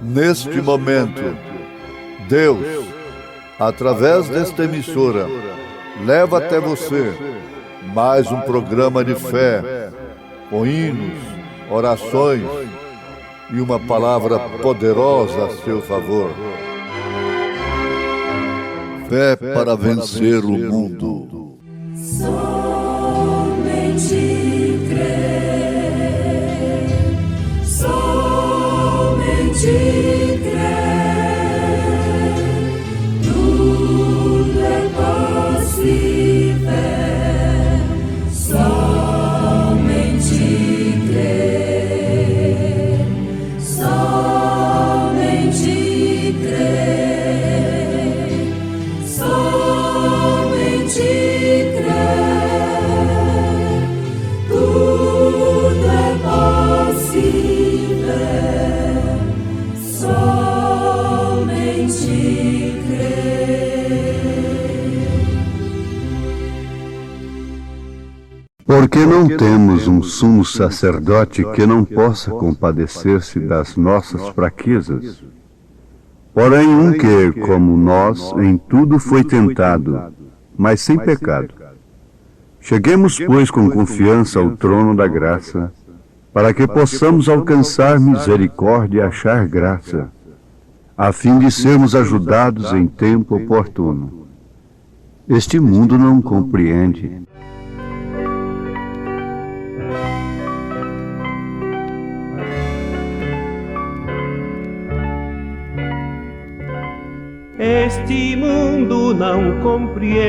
Neste momento, Deus, através desta emissora, leva até você mais um programa de fé, com hinos, orações e uma palavra poderosa a seu favor. Fé para vencer o mundo. Somente crer, somente crer, tudo é possível. Somente crer, somente crer, somente crer, tudo é possível. Somente crer. Porque não temos um sumo sacerdote que não possa compadecer-se das nossas fraquezas, porém um que, como nós, em tudo foi tentado, mas sem pecado. Cheguemos, pois, com confiança ao trono da graça, para que possamos alcançar misericórdia e achar graça, a fim de sermos ajudados em tempo oportuno. Este mundo não compreende. Este mundo não compreende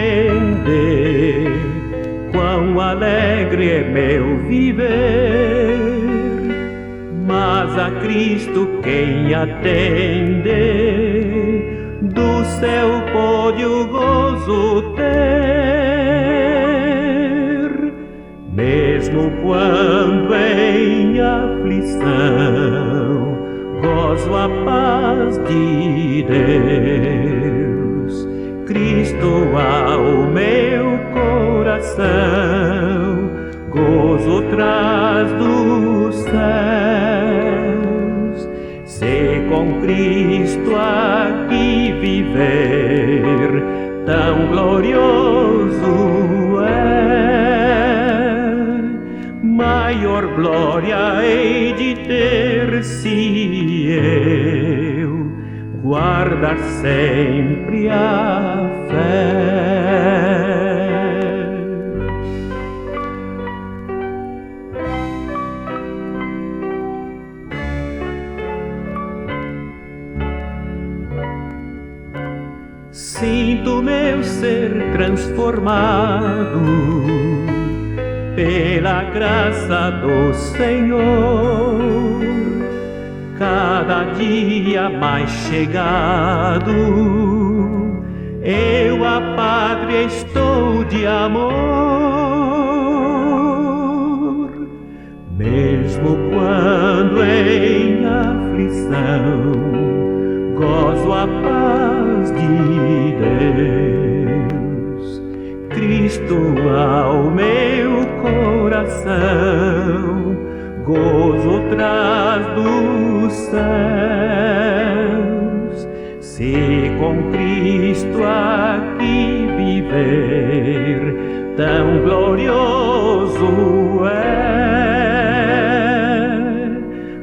quão alegre é meu viver, mas a Cristo quem atende, do céu pode o gozo ter, mesmo quando em aflição gozo a paz de Deus. Cristo ao meu coração gozo traz dos céus. Se com Cristo aqui viver, tão glorioso é, maior glória hei de ter se eu guardar sempre a fé. Sinto meu ser transformado pela graça do Senhor, cada dia mais chegado, eu a pátria estou de amor, mesmo quando em aflição gozo a paz de Deus. Cristo ao meu coração gozo traz dos céus. Se com Cristo aqui viver, tão glorioso é,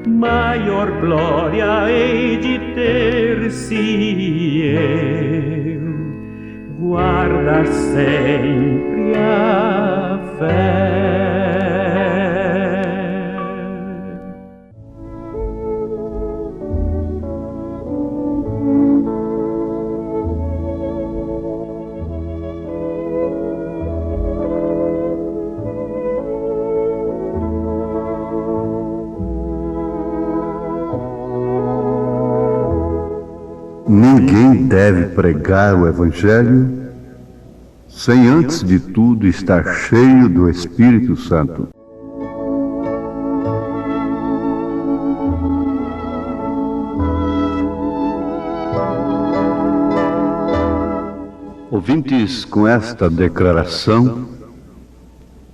maior glória hei de ter se eu guardar sempre a fé. Ninguém deve pregar o Evangelho sem antes de tudo estar cheio do Espírito Santo. Ouvintes, com esta declaração,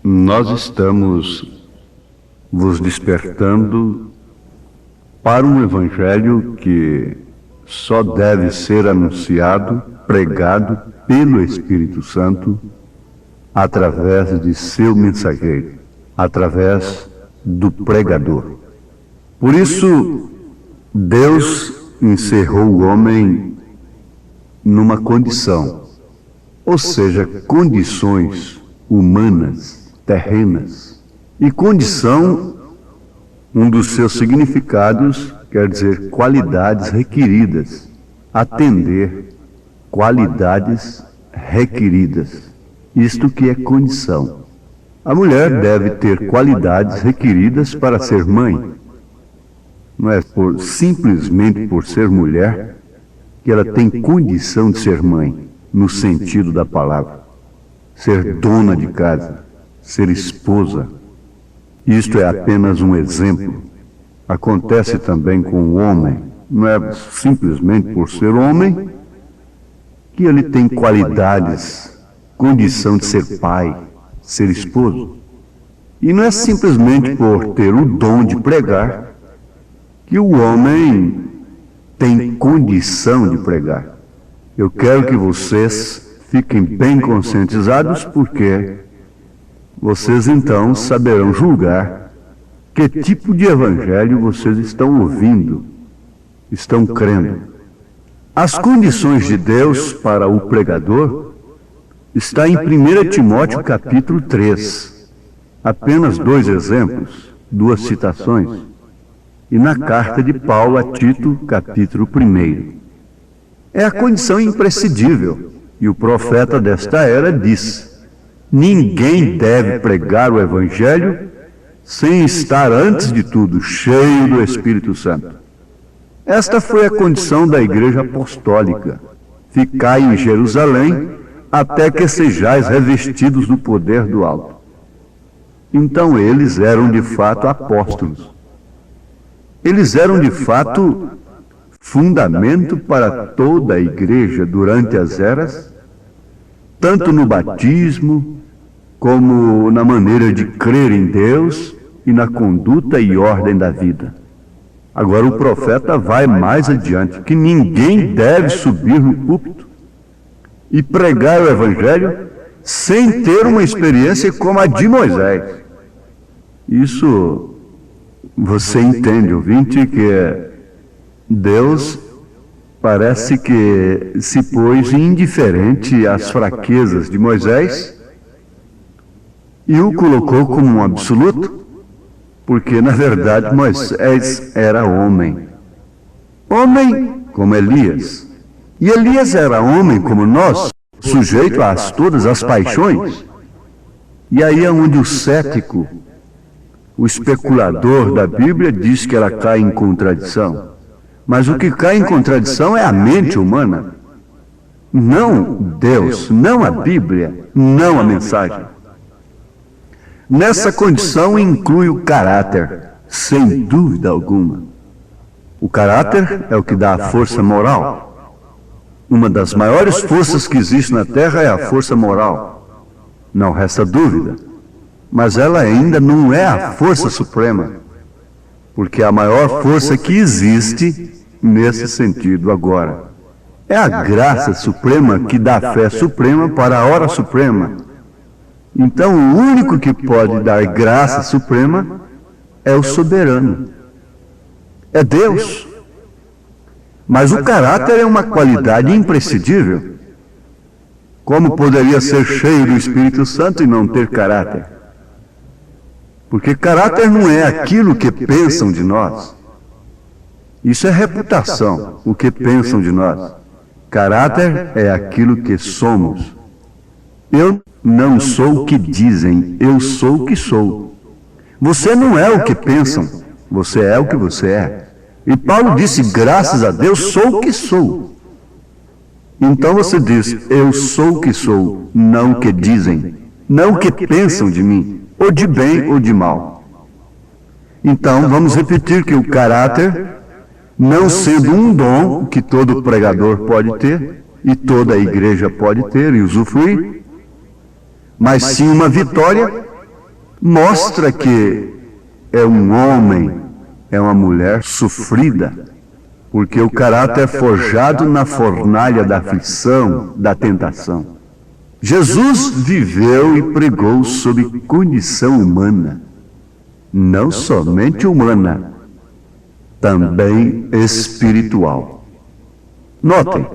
nós estamos vos despertando para um evangelho que só deve ser anunciado, pregado pelo Espírito Santo através de seu mensageiro, através do pregador. Por isso, Deus encerrou o homem numa condição, ou seja, condições humanas, terrenas. E condição, um dos seus significados, quer dizer qualidades requeridas, atender qualidades requeridas. Isto que é condição. A mulher deve ter qualidades requeridas para ser mãe. Não é simplesmente por ser mulher que ela tem condição de ser mãe, no sentido da palavra. Ser dona de casa, ser esposa. Isto é apenas um exemplo. Acontece também com o homem. Não é simplesmente por ser homem que ele tem qualidades, condição de ser pai, ser esposo. E não é simplesmente por ter o dom de pregar que o homem tem condição de pregar. Eu quero que vocês fiquem bem conscientizados, porque vocês então saberão julgar que tipo de evangelho vocês estão ouvindo, estão crendo. As condições de Deus para o pregador está em 1 Timóteo capítulo 3. Apenas 2 exemplos, 2 citações. E na carta de Paulo a Tito, capítulo 1. É a condição imprescindível. E o profeta desta era diz: ninguém deve pregar o evangelho sem estar, antes de tudo, cheio do Espírito Santo. Esta foi a condição da igreja apostólica. Ficai em Jerusalém até que sejais revestidos do poder do alto. Então eles eram de fato apóstolos. Eles eram de fato fundamento para toda a igreja durante as eras, tanto no batismo, como na maneira de crer em Deus e na conduta e ordem da vida. Agora o profeta vai mais adiante, que ninguém deve subir no púlpito e pregar o evangelho sem ter uma experiência como a de Moisés. Isso você entende, ouvinte, que Deus parece que se pôs indiferente às fraquezas de Moisés e o colocou como um absoluto, porque na verdade Moisés era homem. Homem como Elias. E Elias era homem como nós, sujeito a todas as paixões. E aí é onde o cético, o especulador da Bíblia, diz que ela cai em contradição. Mas o que cai em contradição é a mente humana. Não Deus, não a Bíblia, não a mensagem. Nessa condição inclui o caráter, sem dúvida alguma. O caráter é o que dá a força moral. Uma das maiores forças que existe na Terra é a força moral. Não resta dúvida. Mas ela ainda não é a força suprema, porque a maior força que existe nesse sentido agora é a graça suprema que dá fé suprema para a hora suprema. Então o único que pode dar graça suprema é o soberano, é Deus. Mas o caráter é uma qualidade imprescindível. Como poderia ser cheio do Espírito Santo e não ter caráter? Porque caráter não é aquilo que pensam de nós. Isso é reputação, o que pensam de nós. Caráter é aquilo que somos. Eu não sou o que dizem, eu sou o que sou. Você não é o que pensam, você é o que você é. E Paulo disse, graças a Deus, sou o que sou. Então você diz, eu sou o que sou, não o que dizem, não o que pensam de mim, ou de bem ou de mal. Então vamos repetir que o caráter, não sendo um dom que todo pregador pode ter, e toda a igreja pode ter e usufruir, mas sim uma vitória, mostra que é um homem, é uma mulher sofrida, porque o caráter é forjado na fornalha da aflição, da tentação. Jesus viveu e pregou sob condição humana, não somente humana, também espiritual. Notem,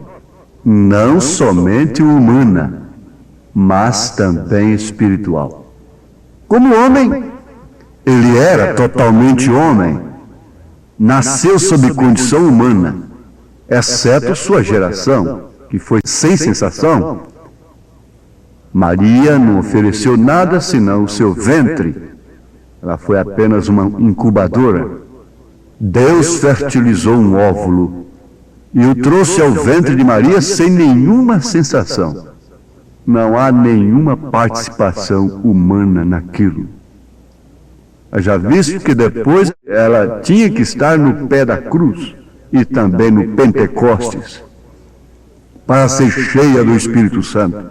não somente humana, mas também espiritual. Como homem, ele era totalmente homem, nasceu sob condição humana, exceto sua geração, que foi sem sensação. Maria não ofereceu nada senão o seu ventre. Ela foi apenas uma incubadora. Deus fertilizou um óvulo e o trouxe ao ventre de Maria sem nenhuma sensação. Não há nenhuma participação humana naquilo. Já visto que depois ela tinha que estar no pé da cruz e também no Pentecostes para ser cheia do Espírito Santo.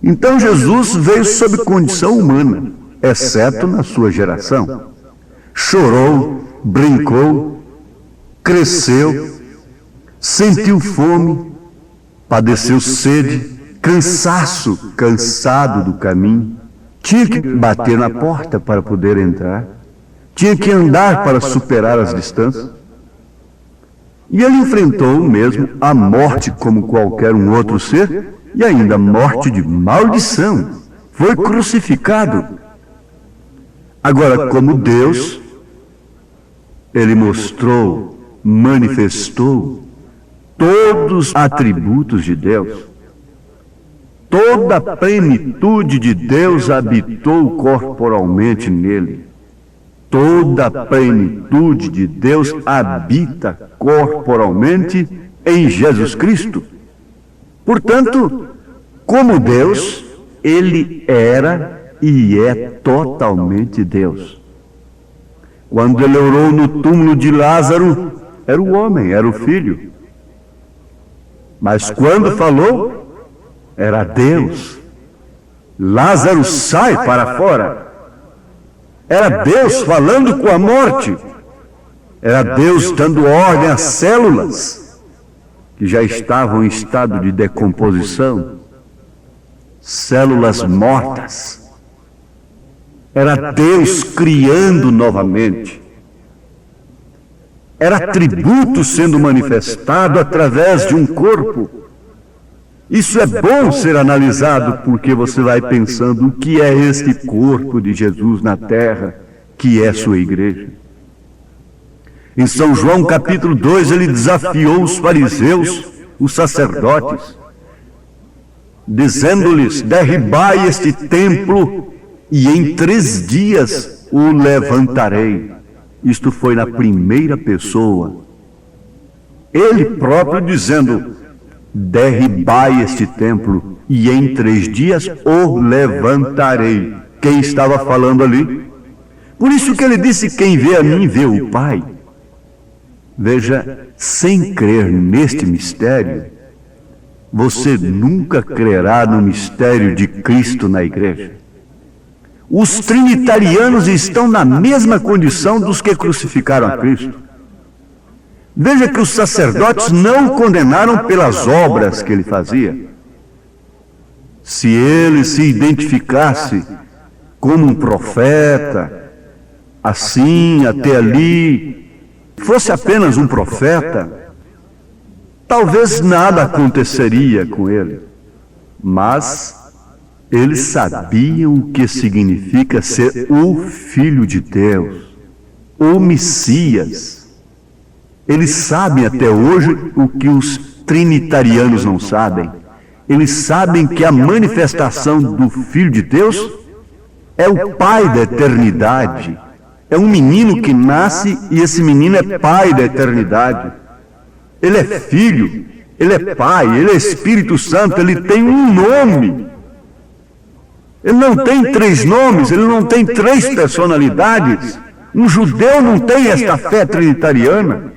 Então Jesus veio sob condição humana, exceto na sua geração. Chorou, brincou, cresceu, sentiu fome, padeceu sede, cansaço, cansado do caminho. Tinha que bater na porta para poder entrar. Tinha que andar para superar as distâncias. E ele enfrentou mesmo a morte como qualquer um outro ser, e ainda morte de maldição. Foi crucificado. Agora, como Deus, ele mostrou, manifestou todos os atributos de Deus. Toda a plenitude de Deus habitou corporalmente nele. Toda a plenitude de Deus habita corporalmente em Jesus Cristo. Portanto, como Deus, ele era e é totalmente Deus. Quando ele orou no túmulo de Lázaro, era o homem, era o filho. Mas quando falou, era Deus. Lázaro, sai para fora. Era Deus falando com a morte. Era Deus dando ordem às células que já estavam em estado de decomposição, células mortas. Era Deus criando novamente. Era atributo sendo manifestado através de um corpo. Isso é bom ser analisado, porque você vai pensando o que é este corpo de Jesus na terra, que é sua igreja. Em São João capítulo 2, ele desafiou os fariseus, os sacerdotes, dizendo-lhes, derribai este templo e em 3 dias o levantarei. Isto foi na primeira pessoa. Ele próprio dizendo, derribai este templo e em 3 dias o levantarei. Quem estava falando ali? Por isso que ele disse, quem vê a mim vê o Pai. Veja, sem crer neste mistério, você nunca crerá no mistério de Cristo na igreja. Os trinitarianos estão na mesma condição dos que crucificaram a Cristo. Veja que os sacerdotes não o condenaram pelas obras que ele fazia. Se ele se identificasse como um profeta, assim, até ali, fosse apenas um profeta, talvez nada aconteceria com ele. Mas eles sabiam o que significa ser o Filho de Deus, o Messias. Eles sabem até hoje o que os trinitarianos não sabem. Eles sabem que a manifestação do Filho de Deus é o Pai da eternidade. É um menino que nasce e esse menino é Pai da eternidade. Ele é Filho, Ele é Pai, Ele é Espírito Santo, Ele tem um nome. Ele não tem 3 nomes, Ele não tem 3 personalidades. Um judeu não tem esta fé trinitariana.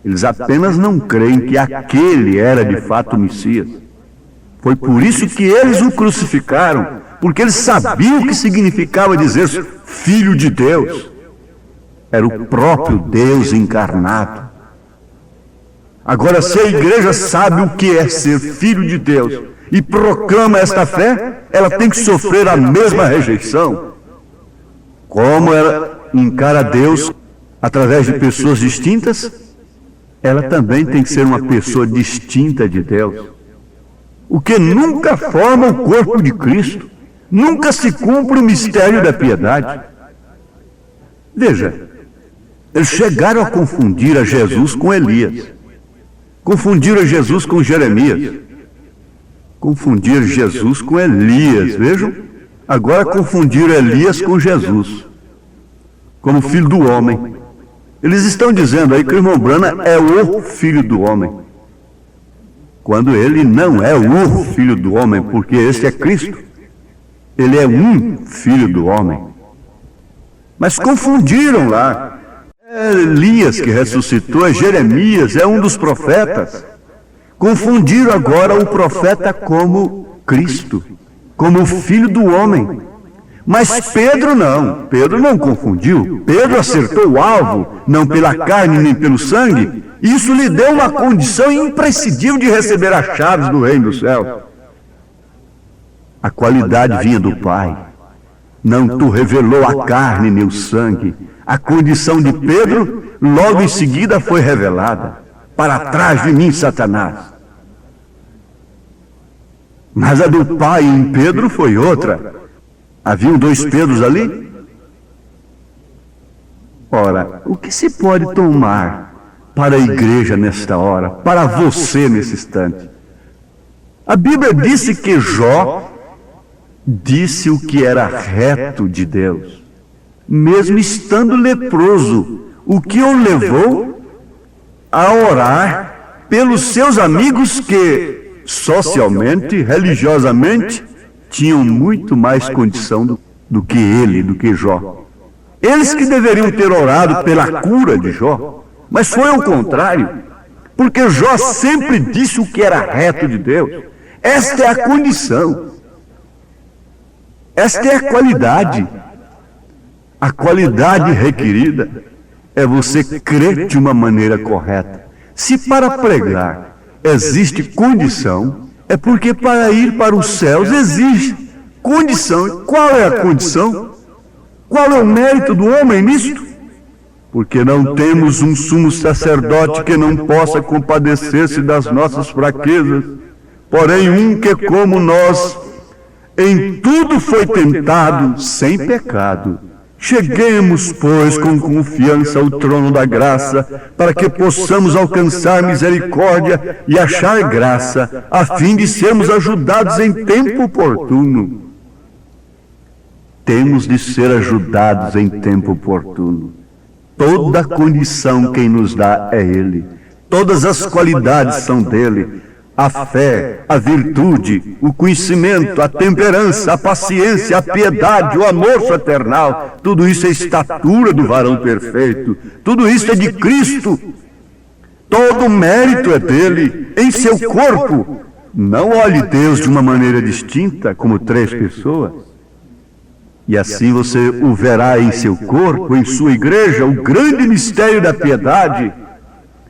Eles apenas não creem que aquele era de fato o Messias. Foi por isso que eles o crucificaram, porque eles sabiam o que significava dizer Filho de Deus. Era o próprio Deus encarnado. Agora, se a igreja sabe o que é ser filho de Deus e proclama esta fé, ela tem que sofrer a mesma rejeição. Como ela encara Deus através de pessoas distintas, ela também tem que ser uma pessoa distinta de Deus. O que nunca forma o corpo de Cristo, nunca se cumpre o mistério da piedade. Veja, eles chegaram a confundir a Jesus com Elias. Confundiram Jesus com Jeremias. Confundiram Jesus com Elias, vejam? Agora confundiram Elias com Jesus, como filho do homem. Eles estão dizendo aí que o irmão Branham é o filho do homem, quando ele não é o filho do homem, porque esse é Cristo. Ele é um filho do homem. Mas confundiram lá. É Elias que ressuscitou, é Jeremias, é um dos profetas. Confundiram agora o profeta como Cristo, como o Filho do homem. Mas Pedro não confundiu. Pedro acertou o alvo, não pela carne nem pelo sangue. Isso lhe deu uma condição imprescindível de receber as chaves do reino dos céus. A qualidade vinha do Pai. Não tu revelou a carne nem o sangue. A condição de Pedro, logo em seguida, foi revelada. Para trás de mim, Satanás. Mas a do Pai em Pedro foi outra. Haviam 2 Pedros ali? Ora, o que se pode tomar para a igreja nesta hora, para você nesse instante? A Bíblia disse que Jó disse o que era reto de Deus, mesmo estando leproso, o que o levou a orar pelos seus amigos que, socialmente, religiosamente, tinham muito mais condição do que ele, do que Jó. Eles que deveriam ter orado pela cura de Jó, mas foi ao contrário, porque Jó sempre disse o que era reto de Deus. Esta é a condição, esta é a qualidade. A qualidade requerida é você crer de uma maneira correta. Se para pregar existe condição, é porque para ir para os céus exige condição. Qual é a condição? Qual é o mérito do homem nisto? Porque não temos um sumo sacerdote que não possa compadecer-se das nossas fraquezas, porém um que, como nós, em tudo foi tentado sem pecado. Cheguemos, pois, com confiança ao trono da graça, para que possamos alcançar misericórdia e achar graça, a fim de sermos ajudados em tempo oportuno. Temos de ser ajudados em tempo oportuno. Toda condição quem nos dá é Ele. Todas as qualidades são dele. A fé, a virtude, o conhecimento, a temperança, a paciência, a piedade, o amor fraternal, tudo isso é estatura do varão perfeito, tudo isso é de Cristo. Todo o mérito é dele, em seu corpo. Não olhe Deus de uma maneira distinta, como 3 pessoas. E assim você o verá em seu corpo, em sua igreja, o grande mistério da piedade,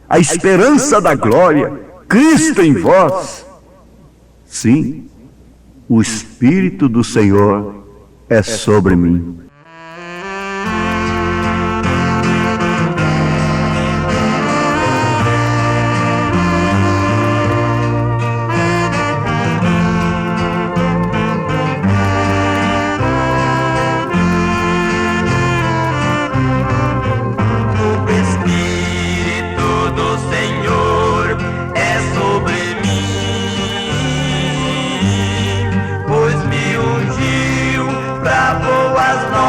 a esperança da glória, Cristo em vós. Sim, o Espírito do Senhor é sobre mim. Pois me ungiu pra boas novas.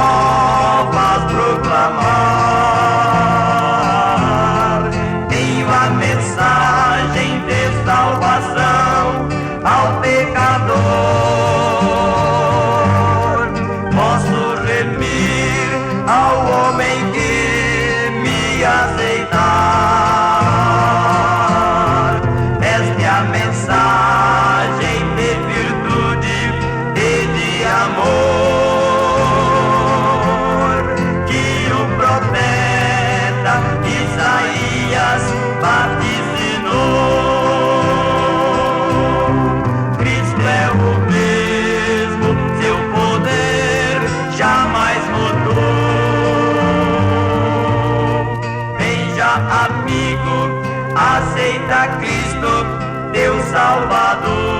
aceita Cristo, teu Salvador.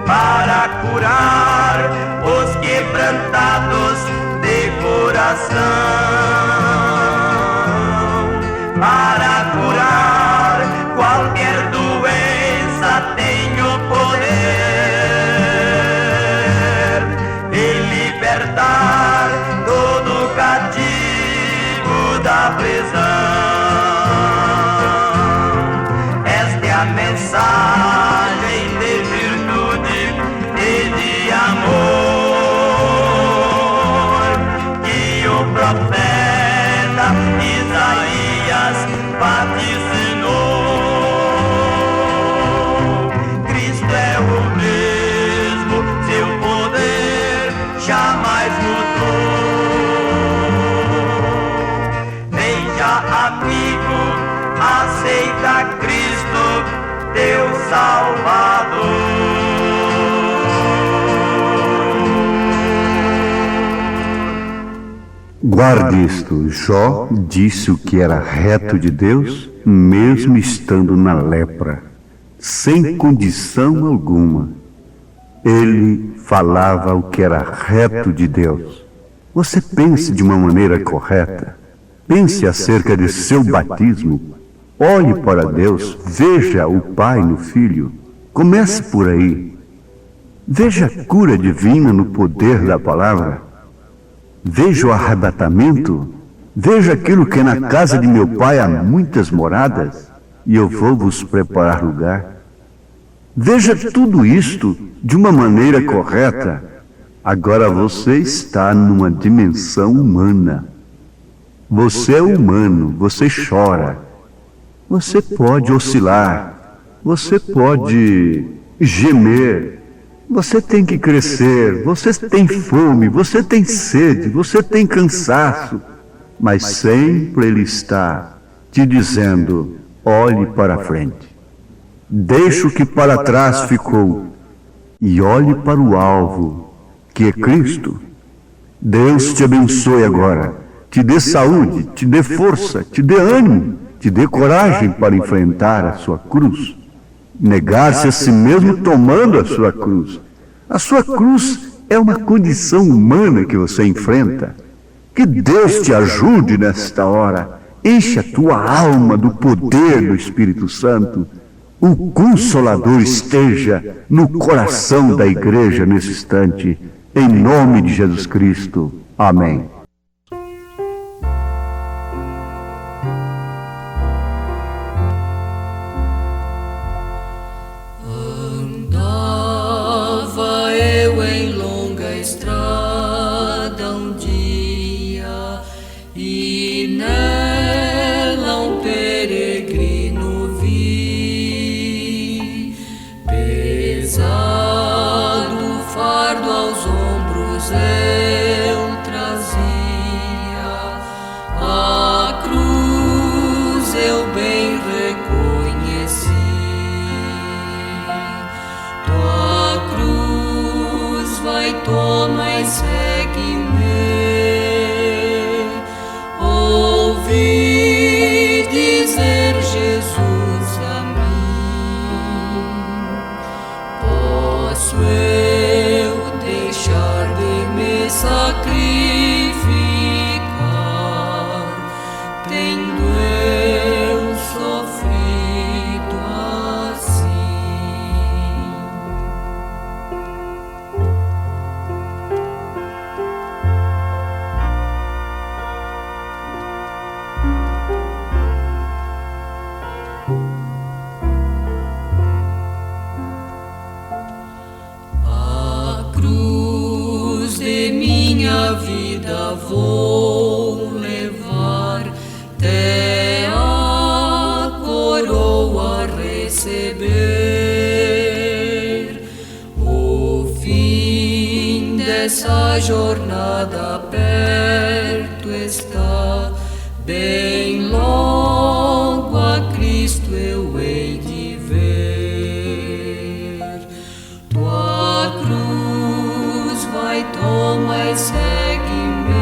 Para curar os quebrantados de coração, para curar qualquer doença, tenho poder de libertar todo cativo da prisão. Esta é a mensagem de virtude e de amor que o profeta Isaías vaticinou. Cristo é o mesmo, seu poder jamais mudou. Veja, amigo, aceita Cristo, teu Salvador. Guarde isto, Jó disse o que era reto de Deus, mesmo estando na lepra, sem condição alguma. Ele falava o que era reto de Deus. Você pense de uma maneira correta. Pense acerca de seu batismo. Olhe para Deus, veja o Pai no Filho. Comece por aí. Veja a cura divina no poder da palavra. Veja o arrebatamento. Veja aquilo que na casa de meu Pai há muitas moradas, e eu vou vos preparar lugar. Veja tudo isto de uma maneira correta. Agora você está numa dimensão humana. Você é humano, você chora. Você pode oscilar, você pode gemer, você tem que crescer, você tem fome, você tem sede, você tem cansaço, mas sempre Ele está te dizendo, olhe para a frente, deixe o que para trás ficou e olhe para o alvo, que é Cristo. Deus te abençoe agora, te dê saúde, te dê força, te dê ânimo, te dê coragem para enfrentar a sua cruz. Negar-se a si mesmo tomando a sua cruz. A sua cruz é uma condição humana que você enfrenta. Que Deus te ajude nesta hora. Enche a tua alma do poder do Espírito Santo. O Consolador esteja no coração da igreja nesse instante. Em nome de Jesus Cristo. Amém. Toma e segue-me. Ouvi dizer Jesus a mim: posso eu deixar de me sacrificar, tendo eu sofrido assim? Minha vida vou levar, até a coroa receber. nessa jornada perto está, bem logo a Cristo eu hei de ver. Tua cruz vai, toma e segue-me.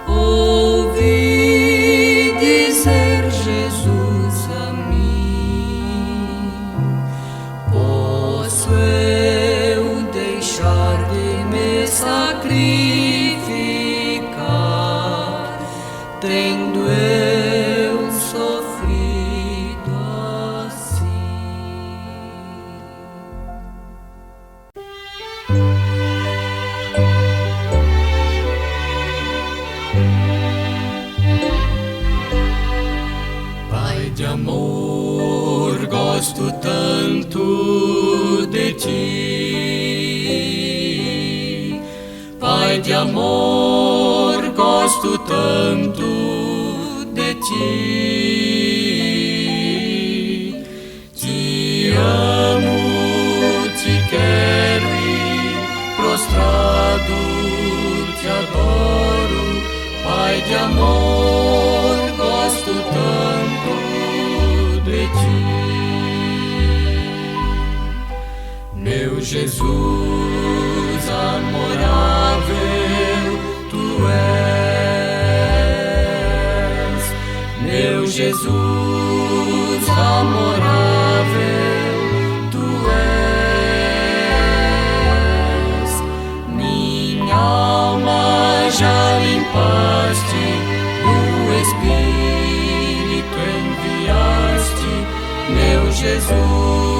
Ouvi dizer Jesus a mim: posso eu deixar de me sacrificar, tendo eu sofrido assim. Pai de amor, gosto tanto de ti. Pai de amor, gosto tanto de ti. Te amo, te quero e prostrado te adoro. Pai de amor, gosto tanto de ti. Meu Jesus amorável, tu és. Meu Jesus amorável, tu és. Minha alma já limpaste, o Espírito enviaste, meu Jesus